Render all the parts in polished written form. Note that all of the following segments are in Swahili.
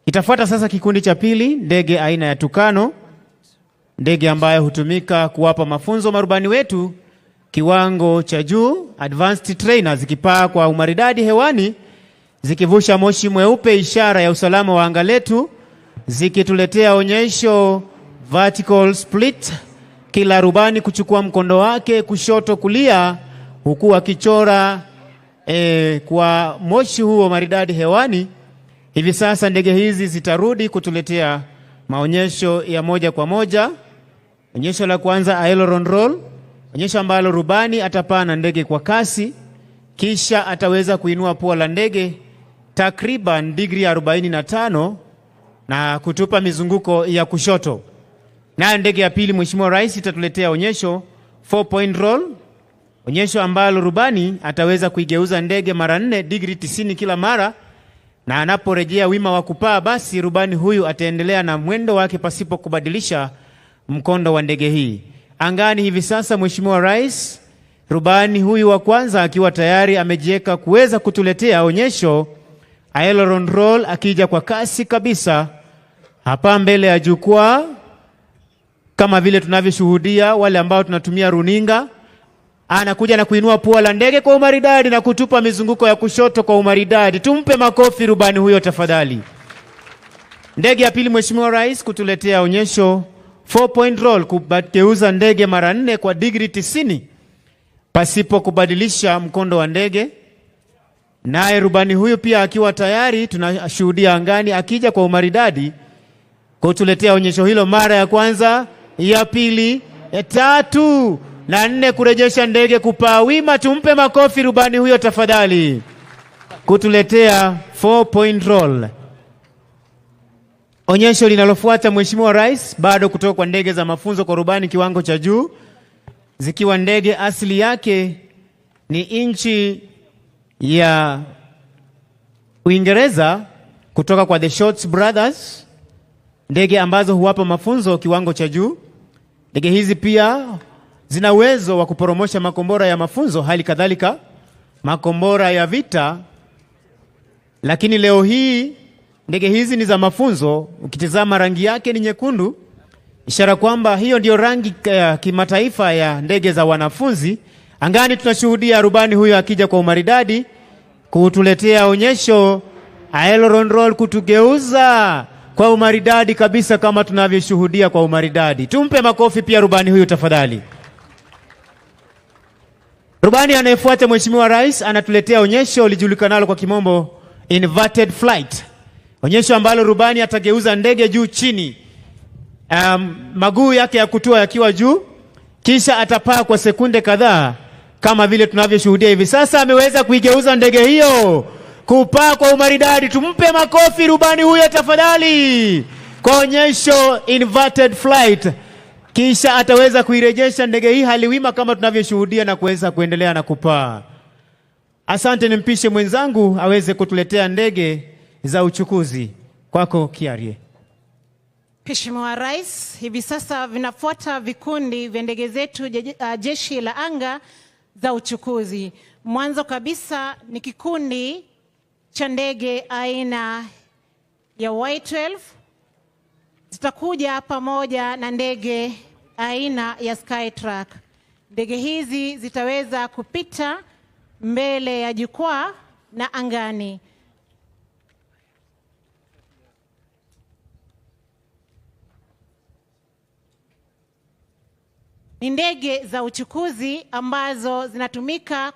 Itafuata sasa kikundi cha pili, ndege aina ya Tucano, ndege ambayo hutumika kuwapa mafunzo marubani wetu kiwango cha juu, advanced trainers, zikipaa kwa umaridadi hewani, zikivusha moshi mweupe, ishara ya usalama wa anga letu, zikituletea onyesho vertical split, kila rubani kuchukua mkondo wake kushoto kulia, huku akichora kwa moshi huo maridadi hewani. Hivi sasa ndege hizi zitarudi kutuletea maonyesho ya moja kwa moja. Onyesho la kwanza, aileron roll, onyesho ambalo rubani atapaa na ndege kwa kasi, kisha ataweza kuinua pua la ndege takriban degree 45 na kutupa mizunguko ya kushoto. Na ndege ya pili, Mheshimiwa Rais, itatuletea onyesho 4-point roll, onyesho ambalo rubani ataweza kuigeuza ndege mara 4 degree 90 kila mara, na anaporejea wima wa kupaa, basi rubani huyu ataendelea na mwendo wake pasipo kubadilisha mkondo wa ndege hii. Angani hivi sasa, Mheshimiwa Rais, rubani huyu wa kwanza akiwa tayari amejiweka kuweza kutuletea onyesho aileron roll, akija kwa kasi kabisa hapa mbele ya jukwaa, kama vile tunavyoshuhudia wale ambao tunatumia runinga. Anakuja na kuinua pua la ndege kwa umaridadi na kutupa mizunguko ya kushoto kwa umaridadi. Tumpe makofi rubani huyo tafadhali. Ndege ya pili, Mheshimiwa Rais, kutuletea onyesho 4-point roll, kugeuza ndege mara 4 kwa degree 90 pasipo kubadilisha mkondo wa ndege. Naye rubani huyu pia akiwa tayari, tunashuhudia angani akija kwa umaridadi kutuletea onyesho hilo mara ya kwanza, ya pili, ya tatu na 4, kurejesha ndege kupaa wima. Tumpe makofi rubani huyo tafadhali, kutuletea 4-point roll. Onyesho linalofuata, Mheshimiwa Rais, bado kutoka kwa ndege za mafunzo kwa rubani kiwango cha juu, zikiwa ndege asili yake ni nchi ya Uingereza, kutoka kwa the Shorts Brothers, ndege ambazo huwapa mafunzo kiwango cha juu. Ndege hizi pia zina uwezo wa kuporomosha makombora ya mafunzo, hali kadhalika makombora ya vita. Lakini leo hii ndege hizi ni za mafunzo. Ukitizama rangi yake ni nyekundu, ishara kwamba hiyo ndio rangi ya kimataifa ya ndege za wanafunzi. Angani tunashuhudia rubani huyo akija kwa umaridadi kutuletea onyesho aileron roll, kutugeuza kwa umaridadi kabisa kama tunavyoshuhudia kwa umaridadi. Tumpe makofi pia rubani huyo tafadhali. Rubani anayefuata, Mheshimiwa Rais, anatuletea onyesho lijulikanalo kwa kimombo inverted flight, onyesho ambalo rubani atageuza ndege juu chini, maguu yake ya kutua yakiwa juu, kisha atapaa kwa sekunde kadhaa kama vile tunavyoshuhudia hivi sasa. Ameweza kuigeuza ndege hiyo kupaa kwa umaridadi. Tumpe makofi rubani huyo tafadhali kwa onyesho inverted flight, kisha ataweza kuirejesha ndege hii haliwima kama tunavyoshuhudia na kuweza kuendelea na kupaa. Asante, nimpishe mwenzangu aweze kutuletea ndege za uchukuzi. Kwako Kiarie. Mheshimiwa Rais, hivi sasa vinafuata vikundi vya ndege zetu jeshi la anga za uchukuzi. Mwanzo kabisa ni kikundi cha ndege aina ya Y12, zitakuja pamoja na ndege aina ya Skytrack. Ndege hizi zitaweza kupita mbele ya jukwaa na angani. Ni ndege za uchukuzi ambazo zinatumika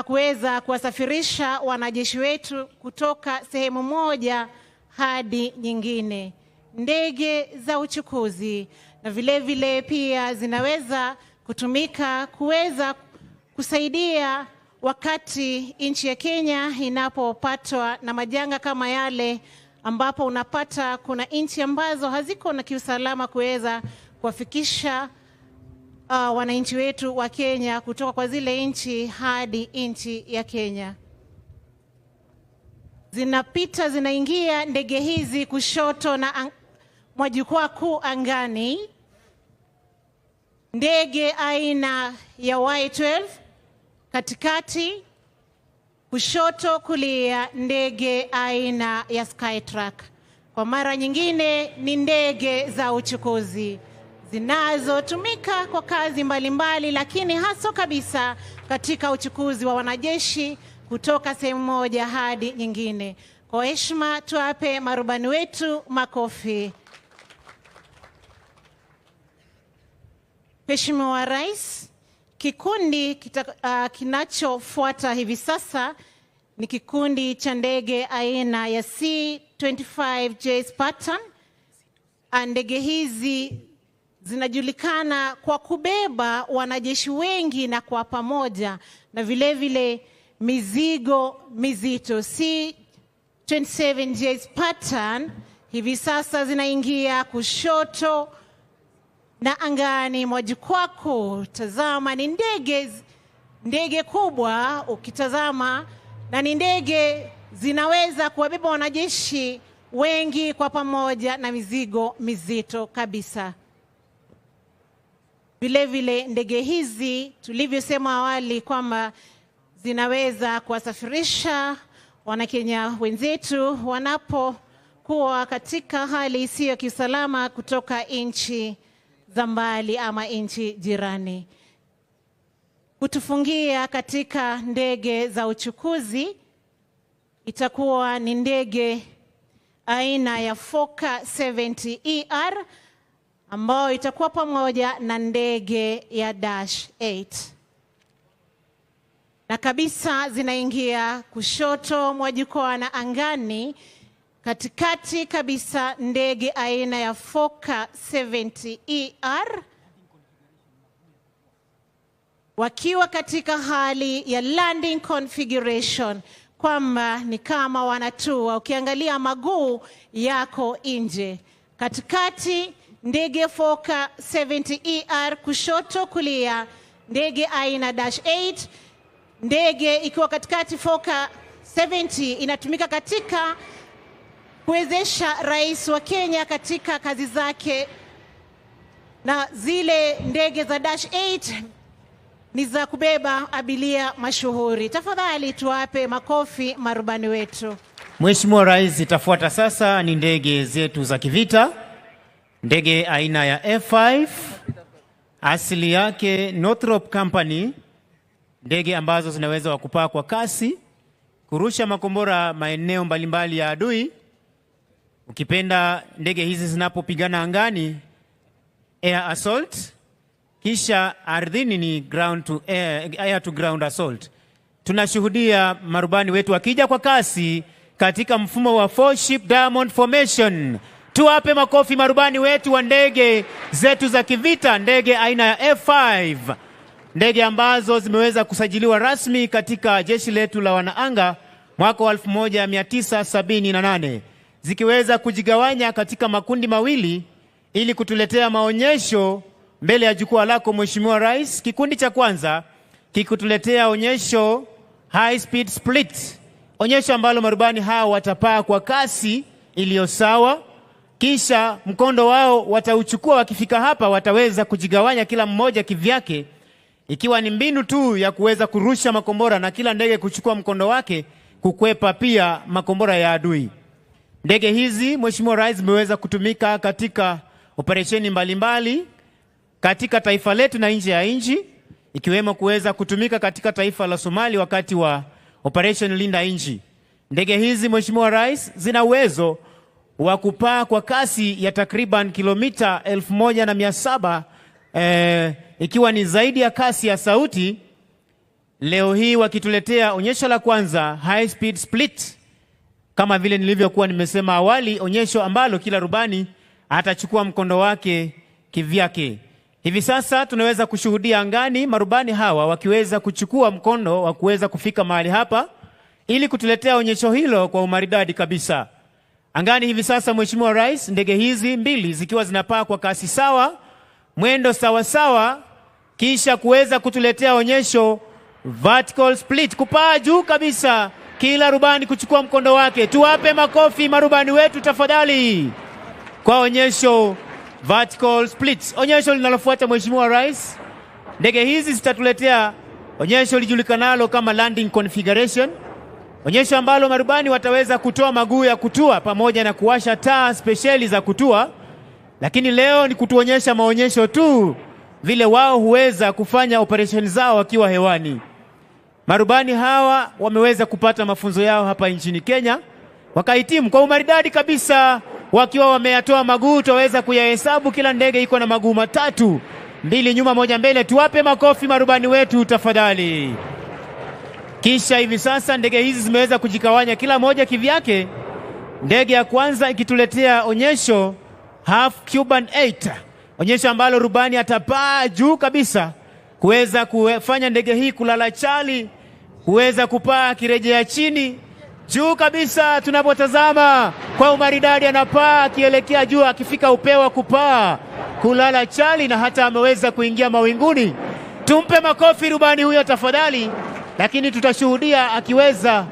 kuweza kuwasafirisha wanajeshi wetu kutoka sehemu moja hadi nyingine. Ndege za uchukuzi na vile pia zinaweza kutumika kuweza kusaidia wakati nchi ya Kenya inapopatwa na majanga kama yale, ambapo unapata kuna nchi ambazo haziko na kiusalama kuweza kuwafikisha wananchi wetu wa Kenya kutoka kwa zile nchi hadi nchi ya Kenya. Zinaingia ndege hizi kushoto na mwa jukwaa kuu angani. Ndege aina ya Y12 katikati, kushoto kulia ndege aina ya Skytrack. Kwa mara nyingine ni ndege za uchukuzi zinazotumika kwa kazi mbalimbali, lakini hasa kabisa katika uchukuzi wa wanajeshi kutoka sehemu moja hadi nyingine. Kwa heshima tuwape marubani wetu makofi. Mheshimiwa Rais, kikundi kinachofuata hivi sasa ni kikundi cha ndege aina ya C-25J Spartan. Ndege hizi zinajulikana kwa kubeba wanajeshi wengi na kwa pamoja, na vile vile mizigo mizito. C-27J Spartan hivi sasa zinaingia kushoto na angani mwa jukwaa kuu. Tazama, ni ndege kubwa ukitazama, na ni ndege zinaweza kuwabeba wanajeshi wengi kwa pamoja na mizigo mizito kabisa. Vile vile ndege hizi tulivyosema awali kwamba zinaweza kuwasafirisha Wanakenya wenzetu wanapokuwa katika hali isiyo ya kiusalama kutoka nchi za mbali ama nchi jirani. Kutufungia katika ndege za uchukuzi itakuwa ni ndege aina ya Fokker 70ER ambayo itakuwa pamoja na ndege ya Dash 8. Na kabisa zinaingia kushoto mwa jukwaa na angani, katikati kabisa ndege aina ya Fokker 70ER wakiwa katika hali ya landing configuration, kwamba ni kama wanatua, ukiangalia maguu yako nje. Katikati ndege Fokker 70ER, kushoto kulia ndege aina Dash 8. Ndege ikiwa katikati, Fokker 70 inatumika katika kuwezesha rais wa Kenya katika kazi zake, na zile ndege za Dash 8 ni za kubeba abiria mashuhuri. Tafadhali tuwape makofi marubani wetu. Mheshimiwa Rais, itafuata sasa ni ndege zetu za kivita. Ndege aina ya F5, asili yake Northrop Company, ndege ambazo zinaweza kupaa kwa kasi, kurusha makombora maeneo mbalimbali ya adui. Ukipenda ndege hizi zinapopigana angani, air assault, kisha ardhini ni ground to air to ground assault. Tunashuhudia marubani wetu wakija kwa kasi katika mfumo wa four ship diamond formation. Tuwape makofi marubani wetu wa ndege zetu za kivita, ndege aina ya F5, ndege ambazo zimeweza kusajiliwa rasmi katika jeshi letu la wanaanga mwaka wa 1978, zikiweza kujigawanya katika makundi mawili ili kutuletea maonyesho mbele ya jukwaa lako Mheshimiwa Rais. Kikundi cha kwanza kikutuletea onyesho high speed split, onyesho ambalo marubani hao watapaa kwa kasi iliyo sawa, kisha mkondo wao watauchukua. Wakifika hapa wataweza kujigawanya kila mmoja kivyake, ikiwa ni mbinu tu ya kuweza kurusha makombora na kila ndege kuchukua mkondo wake kukwepa pia makombora ya adui. Ndege hizi Mheshimiwa Rais zimeweza kutumika katika operesheni mbalimbali katika taifa letu na nje ya nchi, ikiwemo kuweza kutumika katika taifa la Somalia wakati wa operation Linda Nchi. Ndege hizi Mheshimiwa Rais zina uwezo wa kupaa kwa kasi ya takriban kilomita 1700, ikiwa ni zaidi ya kasi ya sauti. Leo hii wakituletea onyesho la kwanza high speed split, kama vile nilivyokuwa nimesema awali, onyesho ambalo kila rubani atachukua mkondo wake kivyake. Hivi sasa tunaweza kushuhudia angani marubani hawa wakiweza kuchukua mkondo wa kuweza kufika mahali hapa ili kutuletea onyesho hilo kwa umaridadi kabisa. Angani hivi sasa Mheshimiwa Rais, ndege hizi mbili zikiwa zinapaa kwa kasi sawa, mwendo sawa sawa, kisha kuweza kutuletea onyesho vertical split, kupaa juu kabisa, kila rubani kuchukua mkondo wake. Tuwape makofi marubani wetu tafadhali kwa onyesho vertical split. Onyesho linalofuata Mheshimiwa Rais, ndege hizi zitatuletea onyesho lijulikanalo kama landing configuration, onyesho ambalo marubani wataweza kutoa maguu ya kutua pamoja na kuwasha taa spesheli za kutua. Lakini leo ni kutuonyesha maonyesho tu, vile wao huweza kufanya operesheni zao wakiwa hewani. Marubani hawa wameweza kupata mafunzo yao hapa nchini Kenya, wakahitimu kwa umaridadi kabisa, wakiwa wameyatoa maguu. Tutaweza kuyahesabu, kila ndege iko na maguu matatu, 2 nyuma 1 mbele. Tuwape makofi marubani wetu tafadhali. Kisha hivi sasa ndege hizi zimeweza kujikawanya kila moja kivyake. Ndege ya kwanza ikituletea onyesho half Cuban 8, onyesho ambalo rubani atapaa juu kabisa kuweza kufanya ndege hii kulala chali, kuweza kupaa kirejea chini juu kabisa. Tunapotazama kwa umaridadi, anapaa akielekea juu, akifika upeo wa kupaa kulala chali, na hata ameweza kuingia mawinguni. Tumpe makofi rubani huyo tafadhali. Lakini tutashuhudia akiweza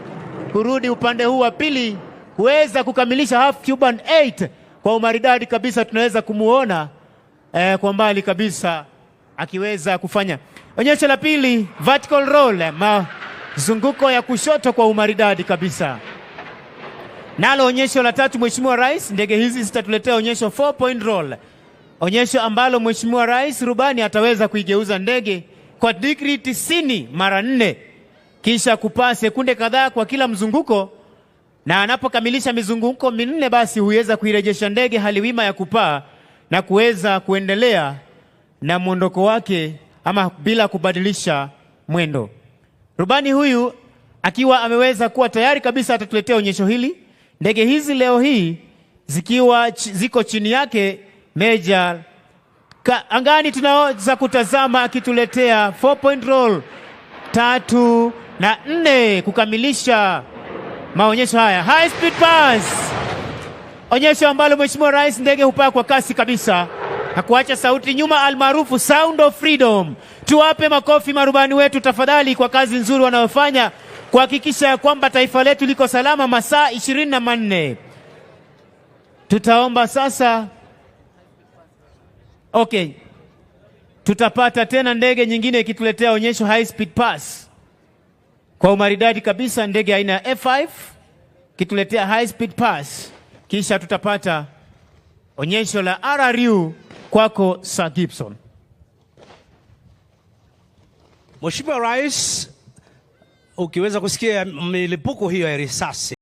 kurudi upande huu wa pili kuweza kukamilisha half Cuban 8 kwa umaridadi kabisa. Tunaweza kumuona kwa mbali kabisa akiweza kufanya onyesho la pili, vertical roll, mazunguko ya kushoto kwa umaridadi kabisa. Nalo onyesho la tatu, Mheshimiwa Rais, ndege hizi zitatuletea onyesho 4-point roll, onyesho ambalo Mheshimiwa Rais rubani ataweza kuigeuza ndege kwa degree 90 mara 4, kisha kupaa sekunde kadhaa kwa kila mzunguko, na anapokamilisha mizunguko 4 basi huweza kuirejesha ndege hali wima ya kupaa na kuweza kuendelea na mwondoko wake ama bila kubadilisha mwendo. Rubani huyu akiwa ameweza kuwa tayari kabisa atatuletea onyesho hili. Ndege hizi leo hii zikiwa ziko chini yake Meja angani, tunaweza kutazama akituletea 4-point roll 3 na 4 kukamilisha maonyesho haya. High speed pass, onyesho ambalo Mheshimiwa Rais ndege hupaa kwa kasi kabisa na kuacha sauti nyuma, almaarufu sound of freedom. Tuwape makofi marubani wetu tafadhali kwa kazi nzuri wanayofanya kuhakikisha ya kwamba taifa letu liko salama masaa 24. Tutaomba sasa, okay, tutapata tena ndege nyingine ikituletea onyesho high speed pass kwa umaridadi kabisa, ndege aina ya F5 ikituletea high speed pass, kisha tutapata onyesho la RRU kwako Sir Gibson. Mheshimiwa Rais, ukiweza kusikia milipuko hiyo ya risasi